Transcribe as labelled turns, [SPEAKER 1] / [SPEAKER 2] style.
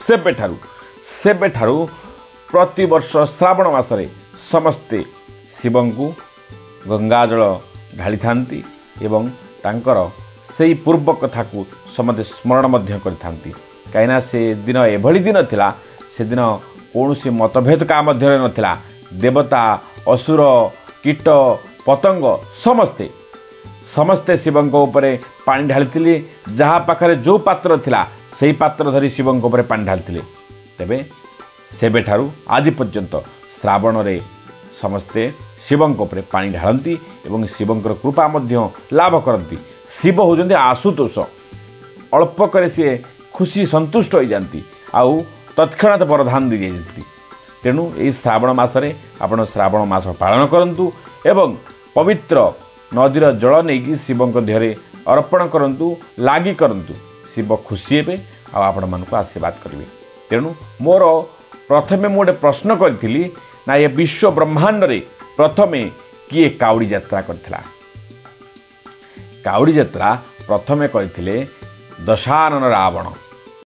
[SPEAKER 1] सेबेठारू प्रति वर्ष श्रावण मासरे समस्ते शिवं को गंगाजल ढाली थांती एवं तांकर सेई पूर्व कथा को समस्त स्मरण मध्य करथांती कहीं से दिन एभली दिन थिला से दिन कौन मतभेद का मध्य नथिला देवता असुर कीट पतंग समस्ते समस्ते शिवं उपरे पानी ढाली जहाँ पाखरे जो पात्र थिला सेई पात्र धरी शिवं उपरे पानी ढाली तेबे सेबेठारू आज पर्यंत श्रावण रे समस्ते शिवं उपरे पानी ढालती एवं शिवंकर कृपा मध्य लाभ करती। शिव होजंती आशुतोष अल्प करे सी खुशी संतुष्ट हो जाती आउ तत्क्षणात वरदान दी जाती। तेणु यही श्रावण मासरे आपण श्रावण मास पालन करंतु एवं पवित्र नदीर जल नहीं शिवं देहरे अर्पण करंतु लागी करंतु शिव खुशी हेबे आपण मानक आशीर्वाद करेंगे। तेणु मोर प्रथमे मुझे प्रश्न करी ना ये विश्व ब्रह्मांड रे प्रथमे किए काउड़ी यात्रा करथिला। काउड़ी यात्रा प्रथमे करथिले दशानन रावण।